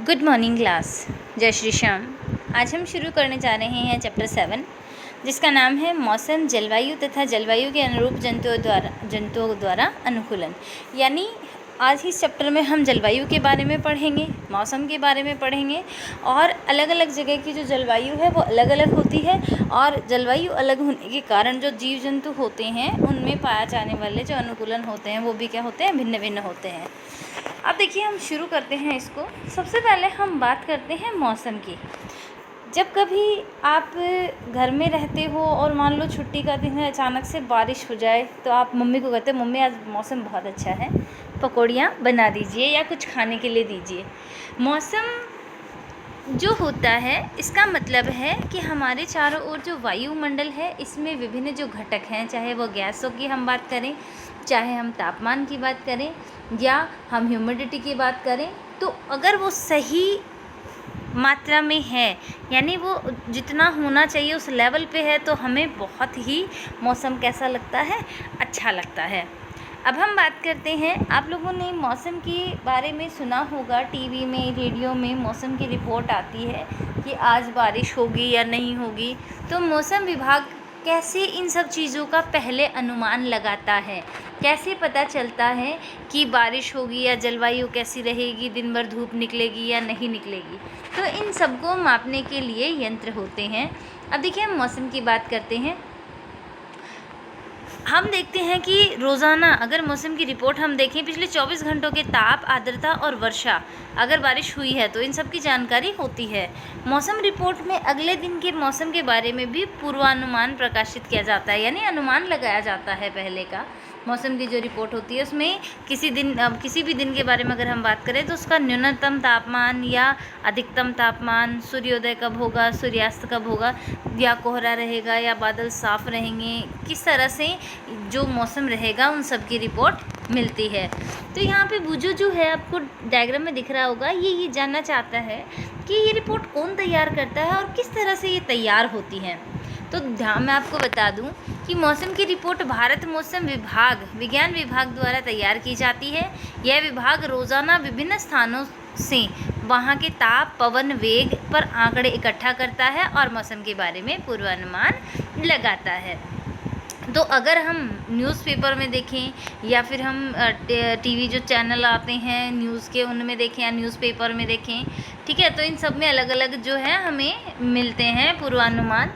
Good morning class. जय श्री श्याम। आज हम शुरू करने जा रहे हैं चैप्टर 7, जिसका नाम है मौसम, जलवायु तथा जलवायु के अनुरूप जंतुओं द्वारा अनुकूलन। यानी आज इस चैप्टर में हम जलवायु के बारे में पढ़ेंगे, मौसम के बारे में पढ़ेंगे और अलग अलग जगह की जो जलवायु है वो अलग अलग होती है और जलवायु अलग होने के कारण जो जीव जंतु होते हैं उनमें पाया जाने वाले जो अनुकूलन होते हैं वो भी क्या होते हैं, भिन्न भिन्न होते हैं। अब देखिए हम शुरू करते हैं इसको। सबसे पहले हम बात करते हैं मौसम की। जब कभी आप घर में रहते हो और मान लो छुट्टी का दिन है, अचानक से बारिश हो जाए तो आप मम्मी को कहते हो मम्मी आज मौसम बहुत अच्छा है, पकौड़ियाँ बना दीजिए या कुछ खाने के लिए दीजिए। मौसम जो होता है इसका मतलब है कि हमारे चारों ओर जो वायुमंडल है इसमें विभिन्न जो घटक हैं, चाहे वो गैसों की हम बात करें, चाहे हम तापमान की बात करें या हम ह्यूमिडिटी की बात करें, तो अगर वो सही मात्रा में है यानी वो जितना होना चाहिए उस लेवल पे है तो हमें बहुत ही मौसम कैसा लगता है, अच्छा लगता है। अब हम बात करते हैं, आप लोगों ने मौसम के बारे में सुना होगा, टीवी में रेडियो में मौसम की रिपोर्ट आती है कि आज बारिश होगी या नहीं होगी। तो मौसम विभाग कैसे इन सब चीज़ों का पहले अनुमान लगाता है, कैसे पता चलता है कि बारिश होगी या जलवायु कैसी रहेगी, दिन भर धूप निकलेगी या नहीं निकलेगी। तो इन सबको मापने के लिए यंत्र होते हैं। अब देखिए हम मौसम की बात करते हैं। हम देखते हैं कि रोज़ाना अगर मौसम की रिपोर्ट हम देखें, पिछले 24 घंटों के ताप, आर्द्रता और वर्षा, अगर बारिश हुई है तो इन सब की जानकारी होती है। मौसम रिपोर्ट में अगले दिन के मौसम के बारे में भी पूर्वानुमान प्रकाशित किया जाता है, यानी अनुमान लगाया जाता है पहले का। मौसम की जो रिपोर्ट होती है उसमें किसी भी दिन के बारे में अगर हम बात करें तो उसका न्यूनतम तापमान या अधिकतम तापमान, सूर्योदय कब होगा, सूर्यास्त कब होगा, या कोहरा रहेगा या बादल साफ रहेंगे, किस तरह से जो मौसम रहेगा उन सब की रिपोर्ट मिलती है। तो यहाँ पे बुजू जो है आपको डायग्राम में दिख रहा होगा, ये जानना चाहता है कि ये रिपोर्ट कौन तैयार करता है और किस तरह से ये तैयार होती है। तो ध्यान मैं आपको बता दूं कि मौसम की रिपोर्ट भारत मौसम विभाग, विज्ञान विभाग द्वारा तैयार की जाती है। यह विभाग रोज़ाना विभिन्न स्थानों से वहाँ के ताप, पवन वेग पर आंकड़े इकट्ठा करता है और मौसम के बारे में पूर्वानुमान लगाता है। तो अगर हम न्यूज़पेपर में देखें या फिर हम टीवी जो चैनल आते हैं न्यूज़ के उनमें देखें या न्यूज़पेपर में देखें, ठीक है, तो इन सब में अलग अलग जो है हमें मिलते हैं पूर्वानुमान।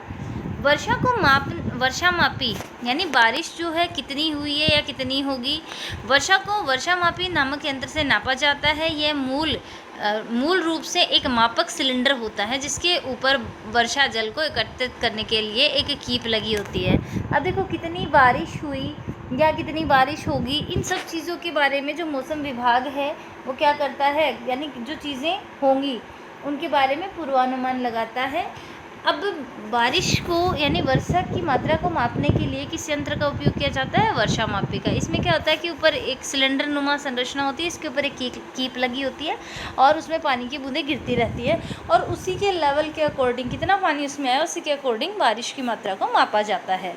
वर्षा मापी यानी बारिश जो है कितनी हुई है या कितनी होगी, वर्षा को वर्षा मापी नामक यंत्र से नापा जाता है। यह मूल रूप से एक मापक सिलेंडर होता है जिसके ऊपर वर्षा जल को एकत्रित करने के लिए एक कीप लगी होती है। अब देखो कितनी बारिश हुई या कितनी बारिश होगी, इन सब चीज़ों के बारे में जो मौसम विभाग है वो क्या करता है, यानी जो चीज़ें होंगी उनके बारे में पूर्वानुमान लगाता है। अब बारिश को यानी वर्षा की मात्रा को मापने के लिए किस यंत्र का उपयोग किया जाता है, वर्षा मापी का। इसमें क्या होता है कि ऊपर एक सिलेंडर नुमा संरचना होती है, इसके ऊपर एक कीप लगी होती है और उसमें पानी की बूंदें गिरती रहती है और उसी के लेवल के अकॉर्डिंग कितना पानी उसमें आया उसी के अकॉर्डिंग बारिश की मात्रा को मापा जाता है।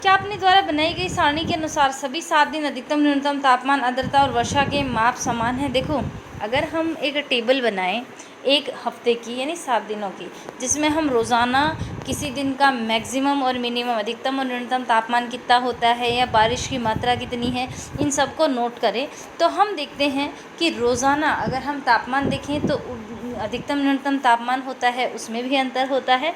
क्या अपने द्वारा बनाई गई सारणी के अनुसार सभी 7 दिन अधिकतम न्यूनतम तापमान, आर्द्रता और वर्षा के माप समान हैं। देखो अगर हम एक टेबल बनाएं एक हफ्ते की यानी 7 दिनों की, जिसमें हम रोज़ाना किसी दिन का मैक्सिमम और मिनिमम, अधिकतम और न्यूनतम तापमान कितना होता है या बारिश की मात्रा कितनी है, इन सब को नोट करें तो हम देखते हैं कि रोज़ाना अगर हम तापमान देखें तो अधिकतम न्यूनतम तापमान होता है, उसमें भी अंतर होता है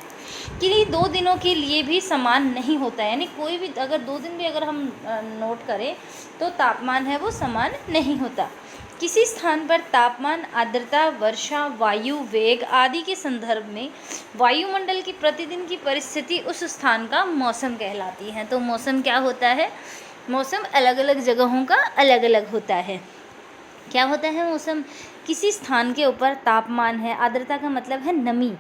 कि 2 दिनों के लिए भी समान नहीं होता है। यानी कोई भी अगर 2 दिन भी अगर हम नोट करें तो तापमान है वो समान नहीं होता। किसी स्थान पर तापमान, आर्द्रता, वर्षा, वायु वेग आदि के संदर्भ में वायुमंडल की प्रतिदिन की परिस्थिति उस स्थान का मौसम कहलाती है। तो मौसम क्या होता है, मौसम अलग अलग जगहों का अलग अलग होता है। क्या होता है मौसम, किसी स्थान के ऊपर तापमान है, आर्द्रता का मतलब है नमी,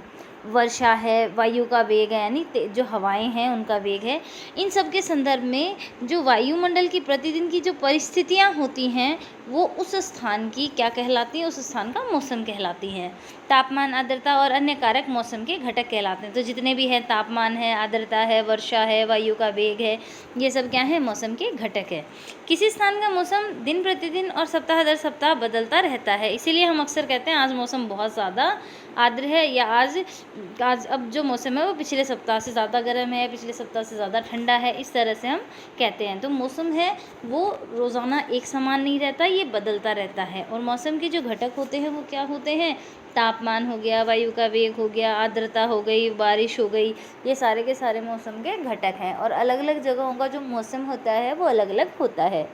वर्षा है, वायु का वेग है यानी जो हवाएं हैं उनका वेग है। इन सब के संदर्भ में जो वायुमंडल की प्रतिदिन की जो परिस्थितियां होती हैं वो उस स्थान की क्या कहलाती हैं, उस स्थान का मौसम कहलाती हैं। तापमान, आर्द्रता और अन्य कारक मौसम के घटक कहलाते हैं। तो जितने भी हैं, तापमान है, आर्द्रता है, वर्षा है, वायु का वेग है, ये सब क्या है, मौसम के घटक है। किसी स्थान का मौसम दिन प्रतिदिन और सप्ताह दर सप्ताह बदलता रहता है, इसीलिए हम अक्सर कहते हैं आज मौसम बहुत ज़्यादा आर्द्र है, या आज अब जो मौसम है वो पिछले सप्ताह से ज़्यादा गर्म है, पिछले सप्ताह से ज़्यादा ठंडा है, इस तरह से हम कहते हैं। तो मौसम है वो रोज़ाना एक समान नहीं रहता, ये बदलता रहता है। और मौसम के जो घटक होते हैं वो क्या होते हैं, तापमान हो गया, वायु का वेग हो गया, आर्द्रता हो गई, बारिश हो गई, ये सारे के सारे मौसम के घटक हैं। और अलग अलग जगहों का जो मौसम होता है वो अलग अलग होता है।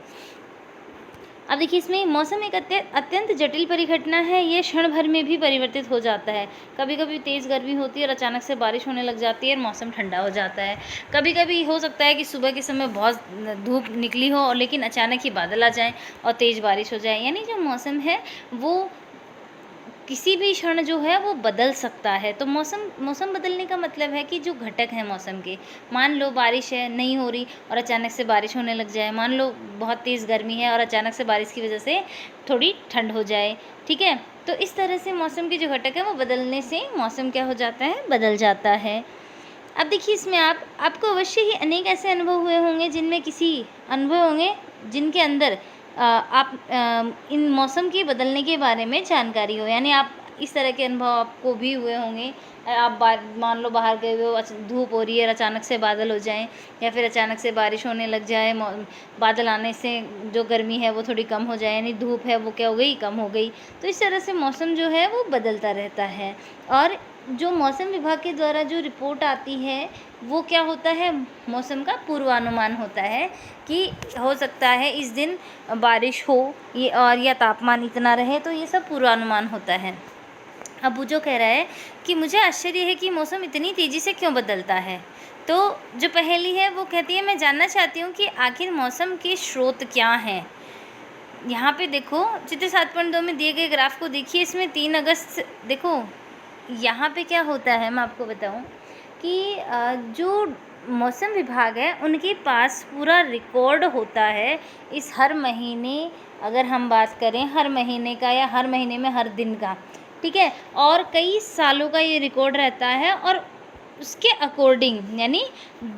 अब देखिए, इसमें मौसम एक अत्यंत जटिल परिघटना है, ये क्षण भर में भी परिवर्तित हो जाता है। कभी कभी तेज़ गर्मी होती है और अचानक से बारिश होने लग जाती है और मौसम ठंडा हो जाता है। कभी कभी हो सकता है कि सुबह के समय बहुत धूप निकली हो और लेकिन अचानक ही बादल आ जाएं और तेज़ बारिश हो जाए। यानी जो मौसम है वो किसी भी क्षण जो है वो बदल सकता है। तो मौसम बदलने का मतलब है कि जो घटक हैं मौसम के, मान लो बारिश है, नहीं हो रही और अचानक से बारिश होने लग जाए, मान लो बहुत तेज़ गर्मी है और अचानक से बारिश की वजह से थोड़ी ठंड हो जाए, ठीक है। तो इस तरह से मौसम के जो घटक हैं वो बदलने से मौसम क्या हो जाता है, बदल जाता है। अब देखिए, इसमें आपको अवश्य ही अनेक ऐसे अनुभव हुए होंगे जिनके अंदर आप इन मौसम के बदलने के बारे में जानकारी हो। यानी आप इस तरह के अनुभव आपको भी हुए होंगे। आप मान लो बाहर गए हुए हो, धूप हो रही है और अचानक से बादल हो जाएं, या फिर अचानक से बारिश होने लग जाए, बादल आने से जो गर्मी है वो थोड़ी कम हो जाए, यानी धूप है वो क्या हो गई, कम हो गई। तो इस तरह से मौसम जो है वो बदलता रहता है। और जो मौसम विभाग के द्वारा जो रिपोर्ट आती है वो क्या होता है, मौसम का पूर्वानुमान होता है कि हो सकता है इस दिन बारिश हो ये, और या तापमान इतना रहे, तो ये सब पूर्वानुमान होता है। अब वो जो कह रहा है कि मुझे आश्चर्य है कि मौसम इतनी तेज़ी से क्यों बदलता है। तो जो पहेली है वो कहती है, मैं जानना चाहती हूँ कि आखिर मौसम के स्रोत क्या हैं। यहाँ पे देखो, चित्र 7.2 में दिए गए ग्राफ को देखिए, इसमें 3 अगस्त देखो, यहाँ पे क्या होता है मैं आपको बताऊँ कि जो मौसम विभाग है उनके पास पूरा रिकॉर्ड होता है इस हर महीने, अगर हम बात करें हर महीने का या हर महीने में हर दिन का, ठीक है, और कई सालों का ये रिकॉर्ड रहता है। और उसके अकॉर्डिंग यानी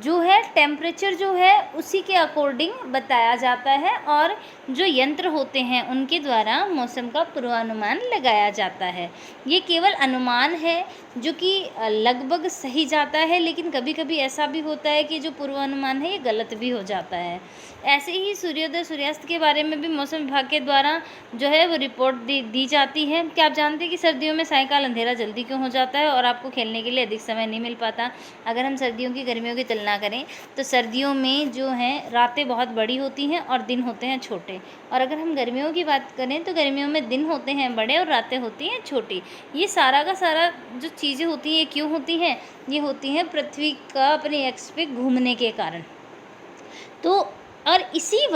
जो है टेम्परेचर जो है उसी के अकॉर्डिंग बताया जाता है, और जो यंत्र होते हैं उनके द्वारा मौसम का पूर्वानुमान लगाया जाता है। ये केवल अनुमान है जो कि लगभग सही जाता है, लेकिन कभी कभी ऐसा भी होता है कि जो पूर्वानुमान है ये गलत भी हो जाता है। ऐसे ही सूर्योदय सूर्यास्त के बारे में भी मौसम विभाग के द्वारा जो है वो रिपोर्ट दी जाती है। क्या आप जानते हैं कि सर्दियों में सायंकाल अंधेरा जल्दी क्यों हो जाता है और आपको खेलने के लिए अधिक समय नहीं मिल पाता। अगर हम सर्दियों की गर्मियों की तुलना करें तो सर्दियों में जो हैं रातें बहुत बड़ी होती हैं और दिन होते हैं छोटे, और अगर हम गर्मियों की बात करें तो गर्मियों में दिन होते हैं बड़े और रातें होती हैं छोटी। ये सारा का सारा जो चीज़ें होती हैं क्यों होती हैं, ये होती हैं पृथ्वी का अपने एक्स पे घूमने के कारण। तो और इसी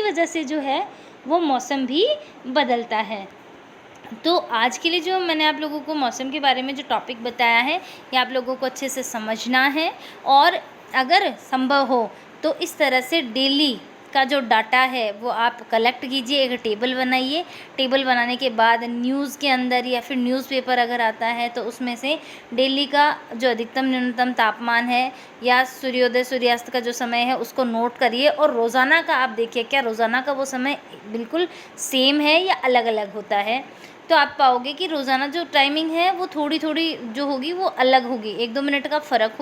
वजह से जो है वो मौसम भी बदलता है। तो आज के लिए जो मैंने आप लोगों को मौसम के बारे में जो टॉपिक बताया है ये आप लोगों को अच्छे से समझना है, और अगर संभव हो तो इस तरह से डेली का जो डाटा है वो आप कलेक्ट कीजिए, एक टेबल बनाइए। टेबल बनाने के बाद न्यूज़ के अंदर या फिर न्यूज़पेपर अगर आता है तो उसमें से डेली का जो अधिकतम न्यूनतम तापमान है या सूर्योदय सूर्यास्त का जो समय है उसको नोट करिए, और रोज़ाना का आप देखिए क्या रोज़ाना का वो समय बिल्कुल सेम है या अलग अलग होता है। तो आप पाओगे कि रोज़ाना जो टाइमिंग है वो थोड़ी थोड़ी जो होगी वो अलग होगी, 1-2 मिनट का फ़र्क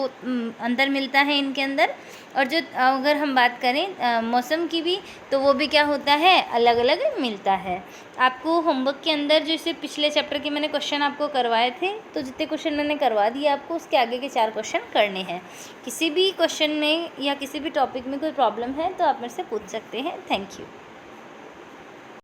अंतर मिलता है इनके अंदर। और जो अगर हम बात करें मौसम की भी तो वो भी क्या होता है, अलग अलग मिलता है। आपको होमवर्क के अंदर जैसे पिछले चैप्टर के मैंने क्वेश्चन आपको करवाए थे, तो जितने क्वेश्चन मैंने करवा दिए आपको उसके आगे के 4 क्वेश्चन करने हैं। किसी भी क्वेश्चन में या किसी भी टॉपिक में कोई प्रॉब्लम है तो आप मेरे से पूछ सकते हैं। Thank you.